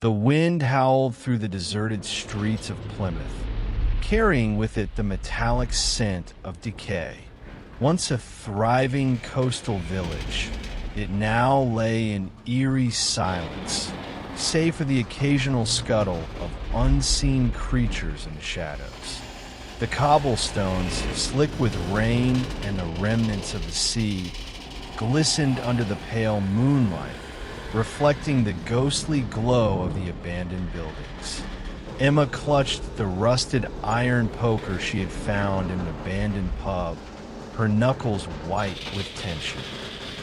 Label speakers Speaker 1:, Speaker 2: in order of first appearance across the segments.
Speaker 1: The wind howled through the deserted streets of Plymouth, carrying with it the metallic scent of decay. Once a thriving coastal village, it now lay in eerie silence, save for the occasional scuttle of unseen creatures and shadows. The cobblestones, slick with rain and the remnants of the sea, glistened under the pale moonlight, reflecting the ghostly glow of the abandoned buildings. Emma clutched the rusted iron poker she had found in an abandoned pub, her knuckles white with tension.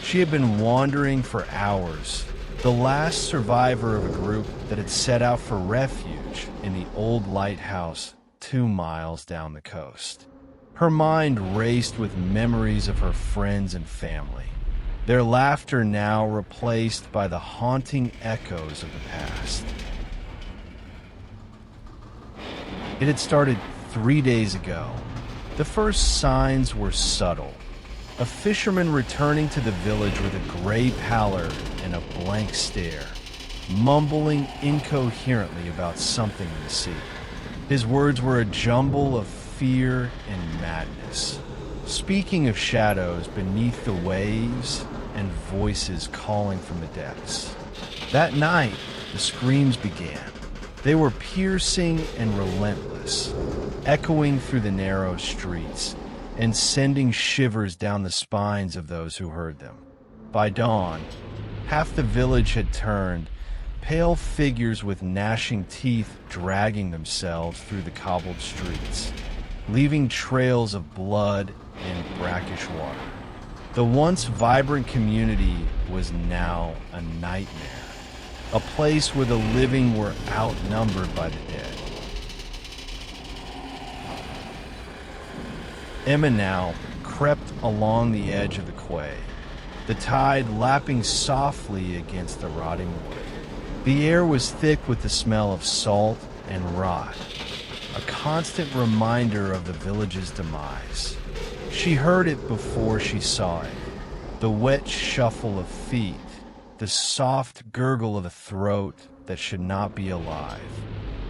Speaker 1: She had been wandering for hours, the last survivor of a group that had set out for refuge in the old lighthouse 2 miles down the coast. Her mind raced with memories of her friends and family, their laughter now replaced by the haunting echoes of the past. It had started 3 days ago. The first signs were subtle. A fisherman returning to the village with a gray pallor and a blank stare, mumbling incoherently about something in the sea. His words were a jumble of fear and madness, speaking of shadows beneath the waves and voices calling from the depths. That night, the screams began. They were piercing and relentless, echoing through the narrow streets and sending shivers down the spines of those who heard them. By dawn, half the village had turned, pale figures with gnashing teeth dragging themselves through the cobbled streets, leaving trails of blood and brackish water. The once vibrant community was now a nightmare, a place where the living were outnumbered by the dead. Emma now crept along the edge of the quay, the tide lapping softly against the rotting wood. The air was thick with the smell of salt and rot, a constant reminder of the village's demise. She heard it before she saw it, the wet shuffle of feet, the soft gurgle of a throat that should not be alive.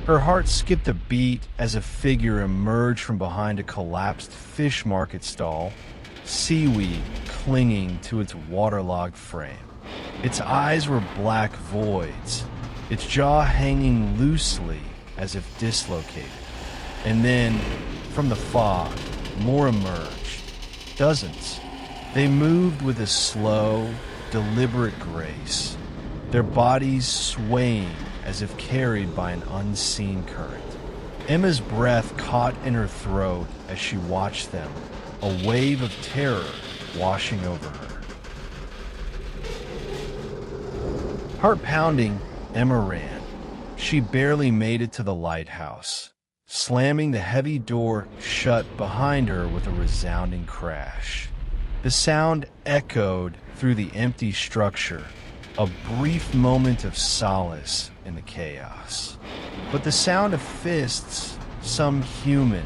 Speaker 1: Her heart skipped a beat as a figure emerged from behind a collapsed fish market stall, seaweed clinging to its waterlogged frame. Its eyes were black voids, its jaw hanging loosely as if dislocated. And then, from the fog, more emerged. Dozens. They moved with a slow, deliberate grace, their bodies swaying as if carried by an unseen current. Emma's breath caught in her throat as she watched them, a wave of terror washing over her. Heart pounding, Emma ran. She barely made it to the lighthouse, slamming the heavy door shut behind her with a resounding crash. The sound echoed through the empty structure, a brief moment of solace in the chaos. But the sound of fists, some human,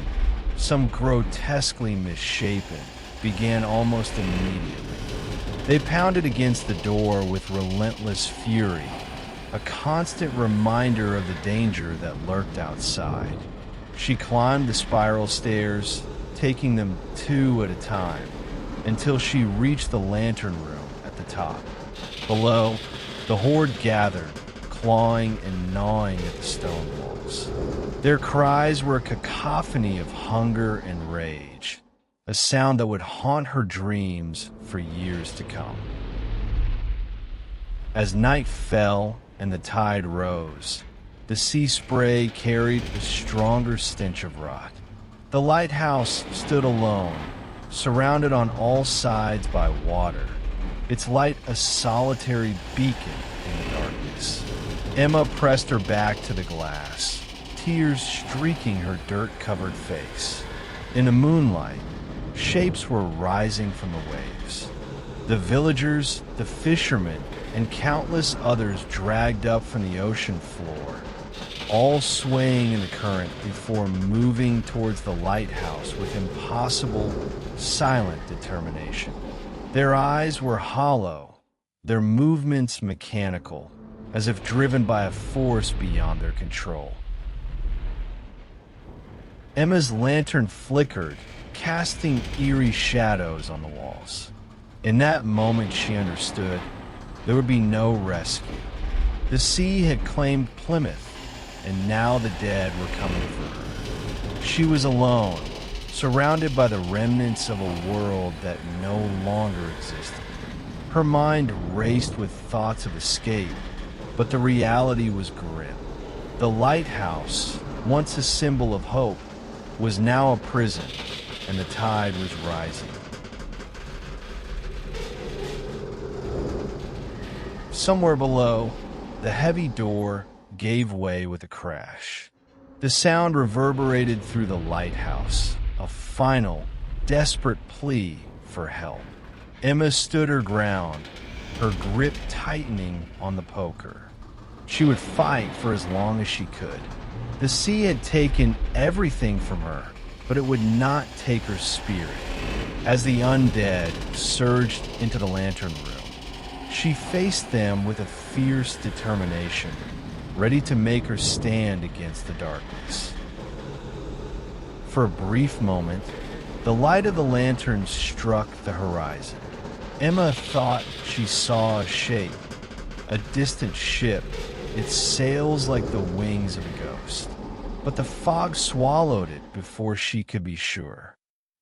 Speaker 1: some grotesquely misshapen, began almost immediately. They pounded against the door with relentless fury, a constant reminder of the danger that lurked outside. She climbed the spiral stairs, taking them 2 at a time, until she reached the lantern room at the top. Below, the horde gathered, clawing and gnawing at the stone walls. Their cries were a cacophony of hunger and rage, a sound that would haunt her dreams for years to come. As night fell and the tide rose, the sea spray carried a stronger stench of rot. The lighthouse stood alone, surrounded on all sides by water, its light a solitary beacon in the darkness. Emma pressed her back to the glass, tears streaking her dirt-covered face. In the moonlight, shapes were rising from the waves. The villagers, the fishermen, and countless others dragged up from the ocean floor, all swaying in the current before moving towards the lighthouse with impossible, silent determination. Their eyes were hollow, their movements mechanical, as if driven by a force beyond their control. Emma's lantern flickered, casting eerie shadows on the walls. In that moment, she understood there would be no rescue. The sea had claimed Plymouth, and now the dead were coming for her. She was alone, surrounded by the remnants of a world that no longer existed. Her mind raced with thoughts of escape, but the reality was grim. The lighthouse, once a symbol of hope, was now a prison, and the tide was rising. Somewhere below, the heavy door gave way with a crash. The sound reverberated through the lighthouse, a final, desperate plea for help. Emma stood her ground, her grip tightening on the poker. She would fight for as long as she could. The sea had taken everything from her, but it would not take her spirit. As the undead surged into the lantern room, she faced them with a fierce determination, ready to make her stand against the darkness. For a brief moment, the light of the lantern struck the horizon. Emma thought she saw a shape, a distant ship, its sails like the wings of a ghost. But the fog swallowed it before she could be sure.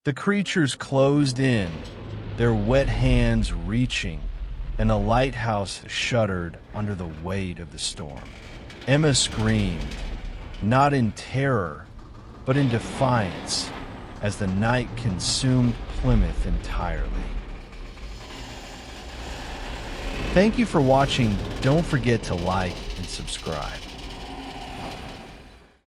Speaker 1: The creatures closed in, their wet hands reaching, and the lighthouse shuddered under the weight of the storm. Emma screamed, not in terror, but in defiance, as the night consumed Plymouth entirely. Thank you for watching. Don't forget to like and subscribe.